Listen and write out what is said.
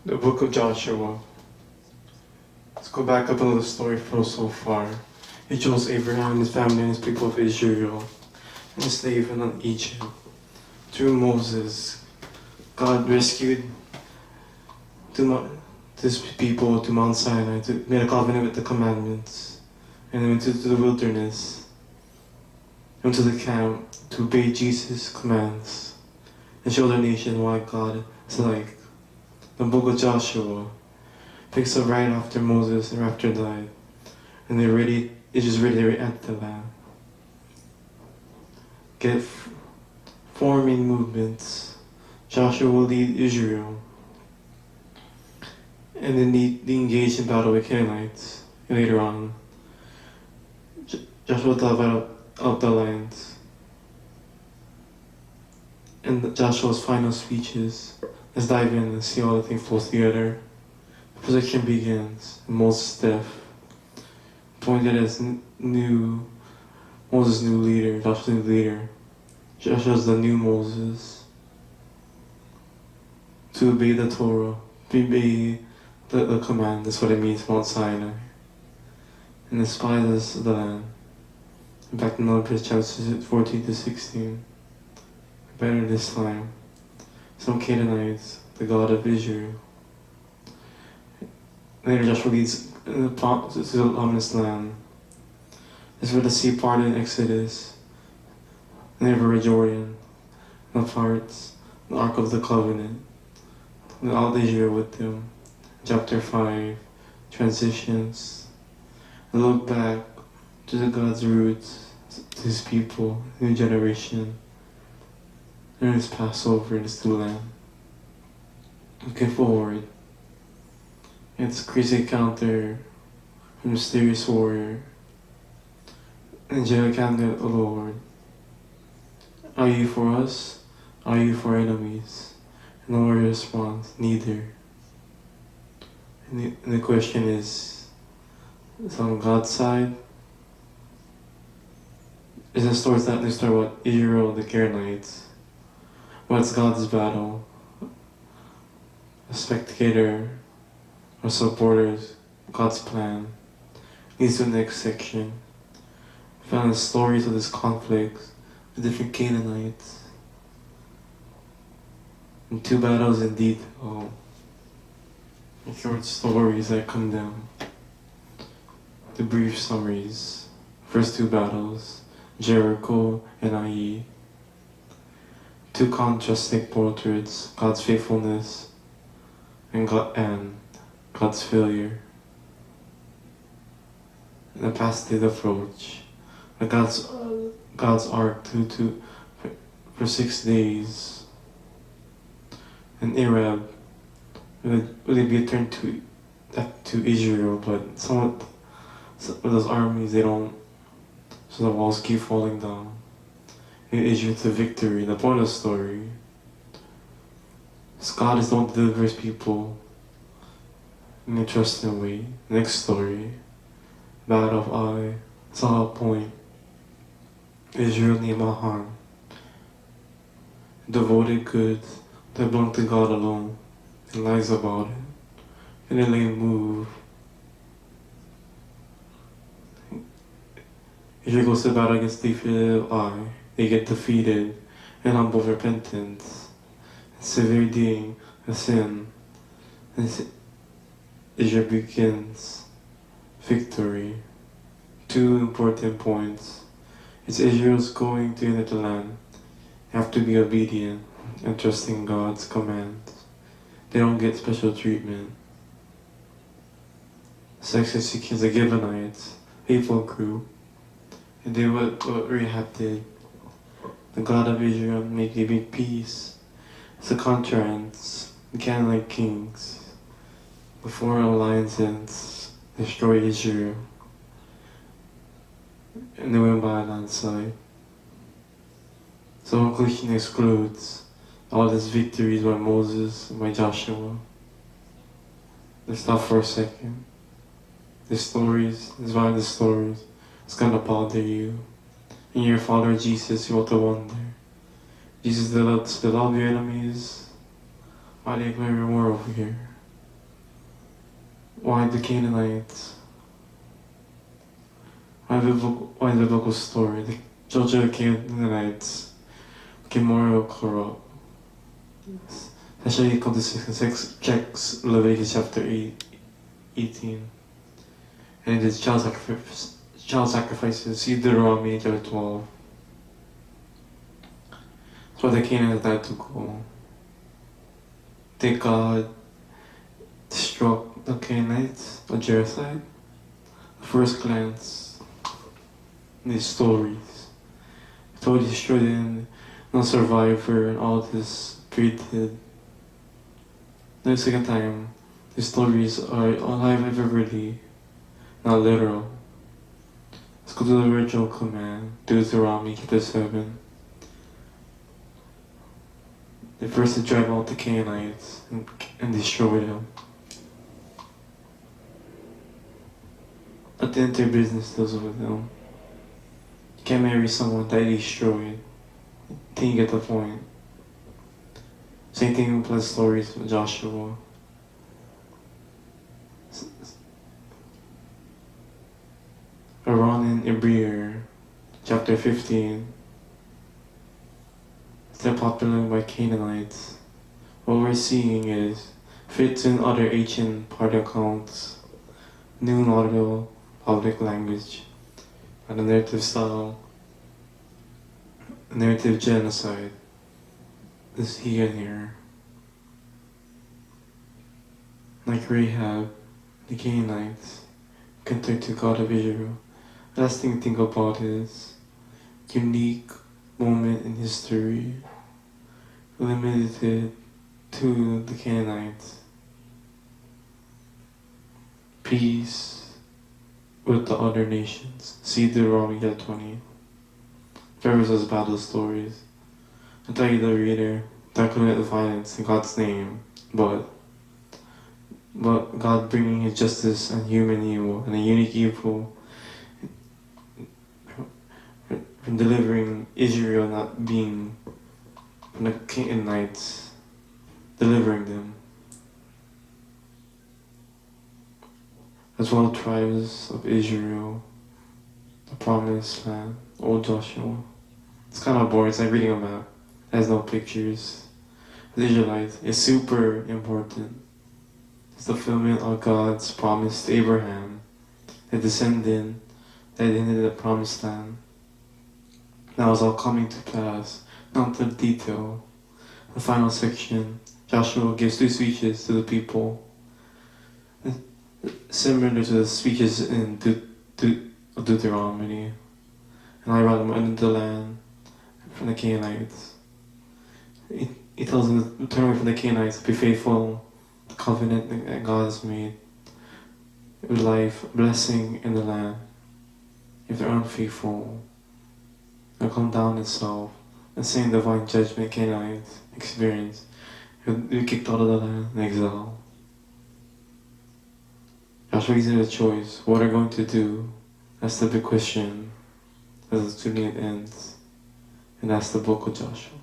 The book of Joshua. Let's go back up a little story for so far. He chose Abraham and his family and his people of Israel and enslaved them in Egypt. Through Moses, God rescued his people to Mount Sinai, made a covenant with the commandments, and they went to the wilderness, went to the camp to obey Jesus' commands and show the nation what God is like. The book of Joshua picks up right after Moses and Raptor died, and it's just ready to enter the land. Get forming movements. Joshua will lead Israel, and then they engage in battle with Canaanites. And later on, Joshua will dive out the lands. And Joshua's final speeches. Let's dive in and see all the things close together. The procession begins, and Moses' death, appointed as Moses' new leader, Joshua's new leader. Joshua's the new Moses. To obey the Torah, to obey the command, that's what it means, Mount Sinai. And despise the land. Back in Numbers chapters 14 to 16. Better this time. Some Canaanites, the God of Israel. Later Joshua leads the promised land. This is where the sea parted in Exodus, the river Jordan, the parts, the Ark of the Covenant, and all Israel with them. Chapter 5, transitions, and look back to the God's roots, to his people, new generation, and his Passover in his new land. Looking forward, it's a crazy encounter, a mysterious warrior, angelic candidate, O Lord. Are you for us? Are you for enemies? And the warrior responds, neither. And the question is on God's side? Is the story that news story about Israel and the Canaanites? What's God's battle? A spectator or supporters, God's plan. Leads to the next section. We found the stories of this conflict, the different Canaanites, and 2 battles in detail. Short stories that come down. The brief summaries. First 2 battles, Jericho and Ai. 2 contrasting portraits, God's faithfulness and God's failure. And a passive approach. God's ark for 6 days. And Arab would it be a turn to Israel, but some of those armies, they don't, so the walls keep falling down. And Israel to victory. The point of the story is God is the one that delivers people in a trusting way. Next story, Battle of Ai, Saw Point, Israel near Mahan. Devoted goods that belong to God alone. And lies about it, and then they move. Israel goes to battle against the defeated Ai. They get defeated in humble repentance, severity of sin, and Israel begins victory. 2 important points. It's Israel's going to enter the land. They have to be obedient and trusting God's commands. They don't get special treatment. Section 6 is the Gibeonites, faithful group. And they what Rahab did. The God of Israel make a big peace. It's a contrast. The Canaanite kings, before alliances, destroy Israel. And they went by landslide. So conclusion excludes all these victories by Moses and by Joshua. Let's stop for a second. The stories, this one of the stories, it's gonna bother you. And your father Jesus, you ought to wonder. Jesus, they love your enemies. Why do you ignore more over here? why the Canaanites, why the biblical story, the children of the Canaanites became more corrupt. Especially context checks Leviticus chapter 18. And the child sacrifices, see Deuteronomy chapter 12. That's why the Canaanites had to go. Did God struck the Canaanites or genocide? At first glance, in these stories, it totally destroyed and no survivor and all this created. The second time, these stories are alive vividly, not literal. Let's go to the original command, Deuteronomy chapter 7. They first drive out the Canaanites and destroy them. Let the enter business deals with them. You can't marry someone that you destroyed. Then you get the point. Same thing with the stories with Joshua. Aaron and Ibrir, chapter 15. They're populated by Canaanites. What we're seeing is fits in other ancient party accounts, new notable public language, and a narrative style, a narrative genocide is here and here. Like Rahab, the Canaanites, counter to God of Israel. Last thing to think about is unique moment in history limited to the Canaanites. Peace with the other nations. See Deuteronomy chapter 20. Pharaoh's battle stories. I tell you the reader, don't commit violence in God's name, but God bringing His justice and human evil and a unique evil from delivering Israel, not being from the Canaanites, delivering them. As well, tribes of Israel, the promised land, old Joshua. It's kind of boring, it's like reading a map. It has no pictures. The Israelites is super important. It's the fulfillment of God's promise to Abraham, the descendant that entered the promised land. Now it's all coming to pass, not the detail. The final section, Joshua gives 2 speeches to the people, similar to the speeches in Deuteronomy. And I brought them into the land from the Canaanites. He tells them to turn away from the Canaanites, be faithful to the covenant that God has made, with life, blessing in the land. If they're unfaithful, they'll come down itself. The same divine judgment Canaanites experience. They'll be kicked out of the land in exile. Joshua gives them a choice. What are they going to do? That's the big question as the student ends. And that's the book of Joshua.